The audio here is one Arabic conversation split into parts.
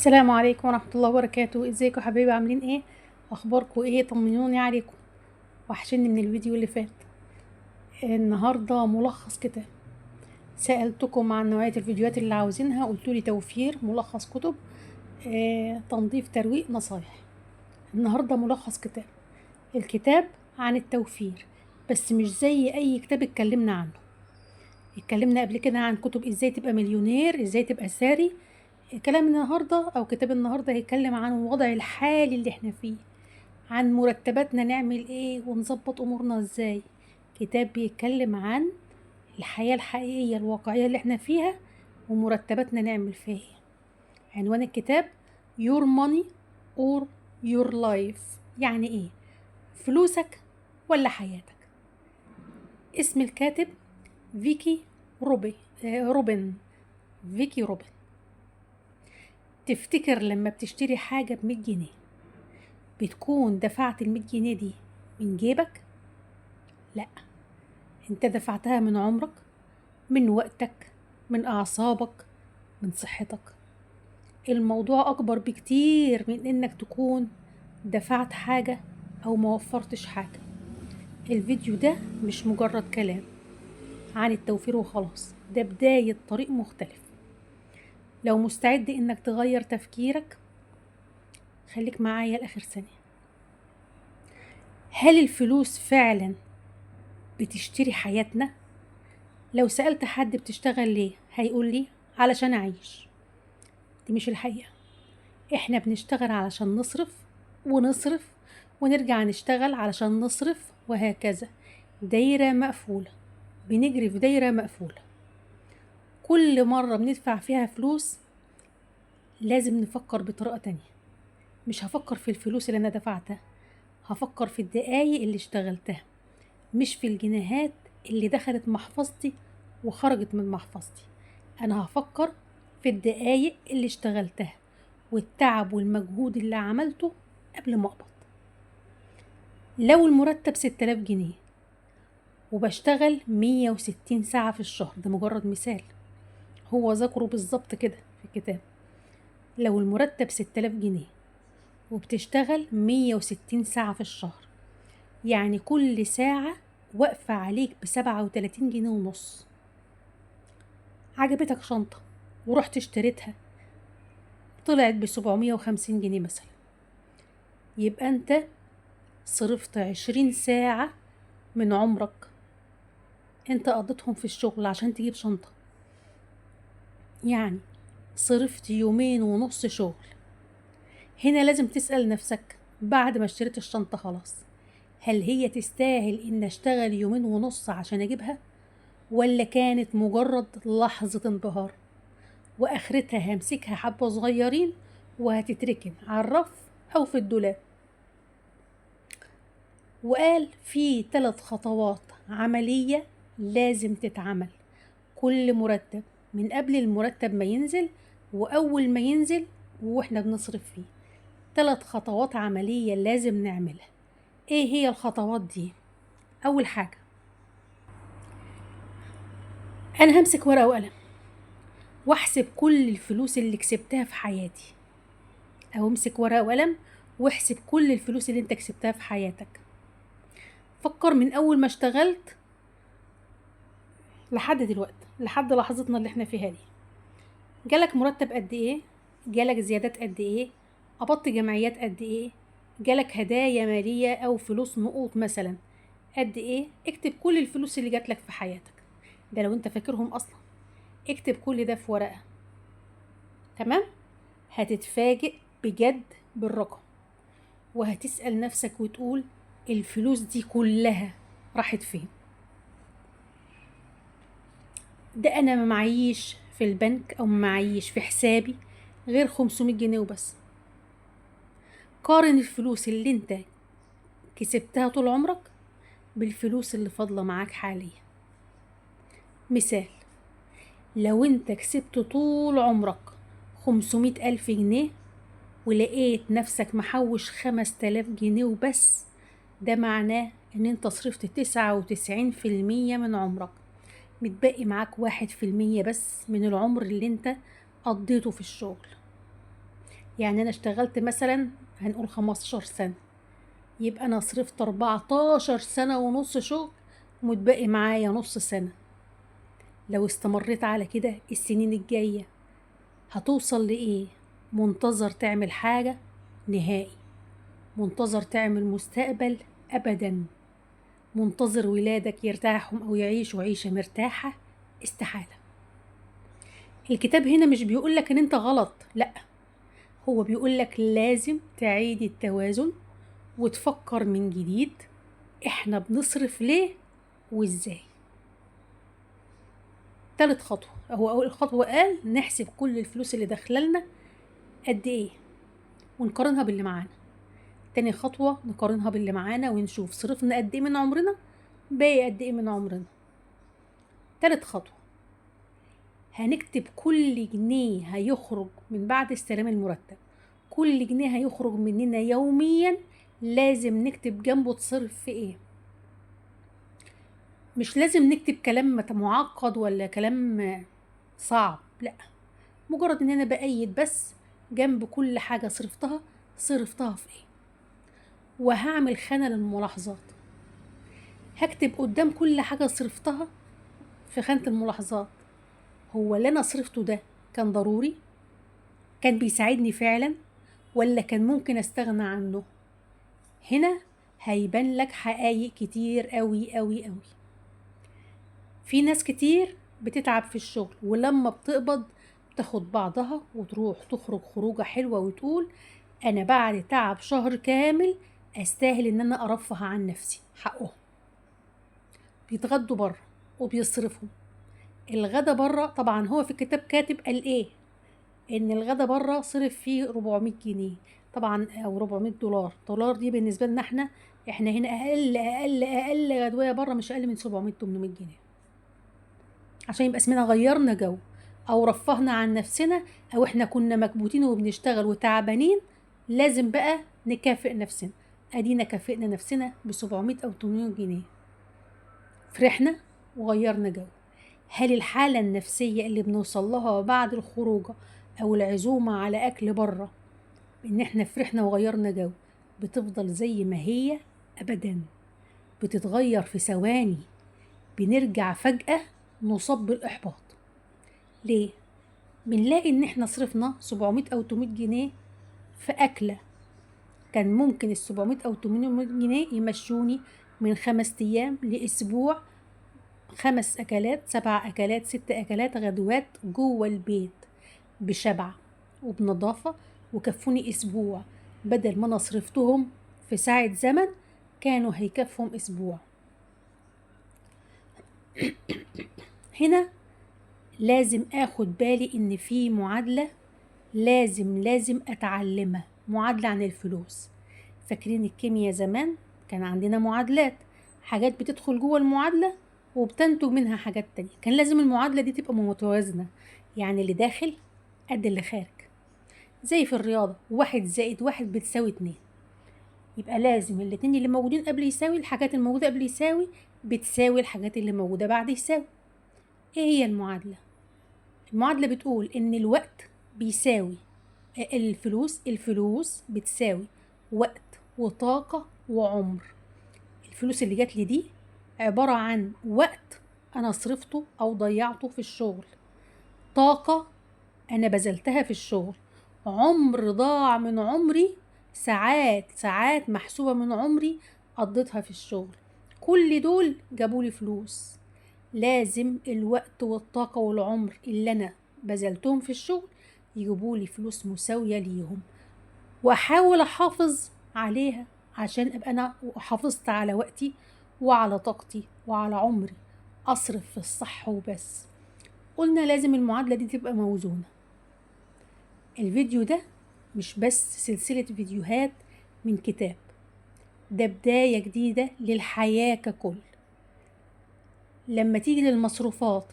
السلام عليكم ورحمة الله وبركاته. ازيكم يا حبايبي؟ عاملين ايه؟ اخباركم ايه؟ طمنوني عليكم. وحشني من الفيديو اللي فات. النهاردة ملخص كتاب. سألتكم عن نوعية الفيديوهات اللي عاوزينها، قلتولي توفير، ملخص كتب، تنظيف، ترويق، نصايح. النهاردة ملخص كتاب. الكتاب عن التوفير، بس مش زي اي كتاب اتكلمنا عنه. اتكلمنا قبل كده عن كتب ازاي تبقى مليونير، ازاي تبقى ثري. كلام النهاردة او كتاب النهاردة هيتكلم عن الوضع الحالي اللي احنا فيه، عن مرتباتنا نعمل ايه ونظبط امورنا ازاي. كتاب بيتكلم عن الحياة الحقيقية الواقعية اللي احنا فيها ومرتباتنا نعمل فيها ايه. عنوان الكتاب Your Money or Your Life. يعني ايه؟ فلوسك ولا حياتك. اسم الكاتب فيكي روبن. فيكي روبن. تفتكر لما بتشتري حاجة ب100 جنيه بتكون دفعت ال100 جنيه دي من جيبك؟ لا، انت دفعتها من عمرك، من وقتك، من أعصابك، من صحتك. الموضوع أكبر بكتير من إنك تكون دفعت حاجة أو ما وفرتش حاجة. الفيديو ده مش مجرد كلام عن التوفير وخلاص، ده بداية طريق مختلف. لو مستعد إنك تغير تفكيرك خليك معايا لآخر ثانية. هل الفلوس فعلا بتشتري حياتنا؟ لو سألت حد بتشتغل ليه هيقول لي علشان أعيش. دي مش الحقيقة. احنا بنشتغل علشان نصرف ونصرف ونرجع نشتغل علشان نصرف، وهكذا. دايرة مقفولة، بنجري في دايرة مقفولة. كل مرة بندفع فيها فلوس لازم نفكر بطريقة تانية. مش هفكر في الفلوس اللي أنا دفعتها، هفكر في الدقايق اللي اشتغلتها، مش في الجنيهات اللي دخلت محفظتي وخرجت من محفظتي. أنا هفكر في الدقايق اللي اشتغلتها والتعب والمجهود اللي عملته قبل ما أقبض. لو المرتب 6000 جنيه وبشتغل 160 ساعة في الشهر، ده مجرد مثال، هو ذكره بالظبط كده في الكتاب. لو المرتب 6000 جنيه وبتشتغل 160 ساعة في الشهر، يعني كل ساعة واقفة عليك ب37 جنيه ونص. عجبتك شنطة ورحت اشتريتها، طلعت ب750 جنيه مثلا، يبقى انت صرفت 20 ساعة من عمرك انت قضيتهم في الشغل عشان تجيب شنطة. يعني صرفت 2.5 يوم شغل. هنا لازم تسأل نفسك بعد ما اشتريت الشنطة خلاص، هل هي تستاهل ان اشتغل 2.5 يوم عشان اجيبها، ولا كانت مجرد لحظة انبهار واخرتها همسكها حبة صغيرين وهتتركن على الرف او في الدولاب. وقال في 3 خطوات عملية لازم تتعمل كل مرتب، من قبل المرتب ما ينزل وأول ما ينزل وإحنا بنصرف فيه. 3 خطوات عملية لازم نعملها. إيه هي الخطوات دي؟ أول حاجة، أنا همسك ورقة وقلم واحسب كل الفلوس اللي كسبتها في حياتي. أو امسك ورقة وقلم واحسب كل الفلوس اللي انت كسبتها في حياتك. فكر من أول ما اشتغلت لحد دلوقتي، لحد لحظتنا اللي احنا فيها دي. جالك مرتب قد ايه؟ جالك زيادات قد ايه؟ قبضت جمعيات قد ايه؟ جالك هدايا مالية او فلوس نقوط مثلا قد ايه؟ اكتب كل الفلوس اللي جاتلك في حياتك، ده لو انت فاكرهم اصلا. اكتب كل ده في ورقة. تمام؟ هتتفاجئ بجد بالرقم، وهتسأل نفسك وتقول الفلوس دي كلها راحت فين؟ ده انا ما معيش في البنك او ما معيش في حسابي غير 500 جنيه وبس. قارن الفلوس اللي انت كسبتها طول عمرك بالفلوس اللي فاضلة معاك حاليا. مثال، لو انت كسبت طول عمرك 500,000 جنيه ولقيت نفسك محوش 5000 جنيه وبس، ده معناه ان انت صرفت 99% من عمرك، متبقي معاك 1% بس من العمر اللي انت قضيته في الشغل. يعني أنا اشتغلت مثلا هنقول 15 سنة، يبقى أنا صرفت 14 سنة ونص شغل، متبقي معايا نص سنة. لو استمريت على كده السنين الجاية هتوصل لإيه؟ منتظر تعمل حاجة؟ نهائي. منتظر تعمل مستقبل؟ أبدا. منتظر ولادك يرتاحوا أو يعيشوا عيشة مرتاحة؟ استحالة. الكتاب هنا مش بيقولك إن أنت غلط، لأ، هو بيقولك لازم تعيد التوازن وتفكر من جديد إحنا بنصرف ليه وإزاي. تالت خطوة، هو أول خطوة قال نحسب كل الفلوس اللي داخلالنا قد إيه ونقارنها باللي معانا. تاني خطوة نقارنها باللي معانا ونشوف صرفنا قد إيه من عمرنا، باقي قد إيه من عمرنا. تالت خطوة هنكتب كل جنيه هيخرج من بعد استلام المرتب، كل جنيه هيخرج مننا يوميا لازم نكتب جنبه تصرف في ايه. مش لازم نكتب كلام معقد ولا كلام صعب، لا، مجرد ان انا بأيد بس جنب كل حاجة صرفتها في ايه. وهعمل خانة للملاحظات، هكتب قدام كل حاجة صرفتها في خانة الملاحظات، هو اللي انا صرفته ده كان ضروري، كان بيساعدني فعلا، ولا كان ممكن استغنى عنه. هنا هيبان لك حقايق كتير قوي قوي قوي. في ناس كتير بتتعب في الشغل ولما بتقبض تاخد بعضها وتروح تخرج خروجة حلوة وتقول انا بعد تعب شهر كامل استاهل ان انا ارفه عن نفسي. حقهم. بيتغدوا بره وبيصرفوا. الغدا بره طبعا هو في الكتاب كاتب قال ايه، ان الغدا بره صرف فيه 400 جنيه طبعا او 400 دولار دي بالنسبه لنا احنا هنا اقل غدوه بره مش اقل من 700 800 جنيه، عشان يبقى اسمنا غيرنا جو او رفهنا عن نفسنا، او احنا كنا مكبوتين وبنشتغل وتعبانين لازم بقى نكافئ نفسنا. ادينا كافئنا نفسنا ب 700 او 800 جنيه، فرحنا وغيرنا جو. هل الحالة النفسية اللي بنوصل لها بعد الخروجة أو العزومة على أكل بره إن إحنا فرحنا وغيرنا جو بتفضل زي ما هي؟ أبدا، بتتغير في ثواني. بنرجع فجأة نصاب بالإحباط. ليه؟ بنلاقي إن إحنا صرفنا 700 أو 800 جنيه في أكلة كان ممكن ال 700 أو 800 جنيه يمشوني من 5 أيام لأسبوع، 5 أكلات 7 أكلات 6 أكلات غدوات جوه البيت بشبع وبنظافة وكفوني أسبوع، بدل ما أنا صرفتهم في ساعة زمن كانوا هيكفهم أسبوع. هنا لازم أخد بالي إن في معادلة لازم أتعلمها، معادلة عن الفلوس. فاكرين الكيمياء زمان كان عندنا معادلات، حاجات بتدخل جوه المعادلة وبتنتج منها حاجات تانية، كان لازم المعادلة دي تبقى متوازنة، يعني اللي داخل قد اللي خارج. زي في الرياضة 1+1 بتساوي 2، يبقى لازم الاتنين اللي موجودين قبل يساوي، الحاجات الموجودة قبل يساوي بتساوي الحاجات اللي موجودة بعد يساوي. ايه هي المعادلة؟ المعادلة بتقول ان الوقت بيساوي الفلوس بتساوي وقت وطاقة وعمر. الفلوس اللي جات لي دي عبارة عن وقت أنا صرفته أو ضيعته في الشغل، طاقة أنا بذلتها في الشغل، عمر ضاع من عمري، ساعات محسوبة من عمري قضيتها في الشغل. كل دول جابولي فلوس. لازم الوقت والطاقة والعمر اللي أنا بذلتهم في الشغل يجيبولي فلوس مساوية ليهم، وأحاول أحافظ عليها عشان أبقى أنا حافظت على وقتي وعلى طاقتي وعلى عمري، أصرف في الصح وبس. قلنا لازم المعادلة دي تبقى موزونة. الفيديو ده مش بس سلسلة فيديوهات من كتاب، ده بداية جديدة للحياة ككل. لما تيجي للمصروفات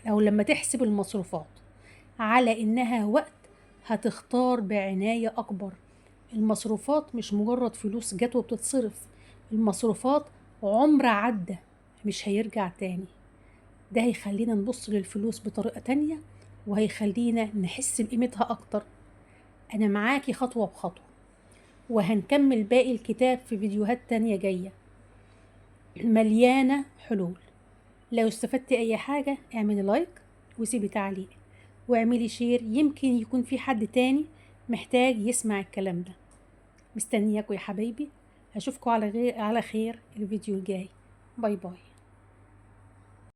أو لما تحسب المصروفات على إنها وقت هتختار بعناية أكبر. المصروفات مش مجرد فلوس جت وبتتصرف، المصروفات عمر عدى مش هيرجع تاني. ده هيخلينا نبص للفلوس بطريقة تانية وهيخلينا نحس بقيمتها أكتر. أنا معاكي خطوة بخطوة، وهنكمل باقي الكتاب في فيديوهات تانية جاية مليانة حلول. لو استفدتي أي حاجة اعملي لايك وسيبي تعليق واعملي شير، يمكن يكون في حد تاني محتاج يسمع الكلام ده. مستنياكوا يا حبايبي، هشوفكوا على خير الفيديو الجاي. باي باي.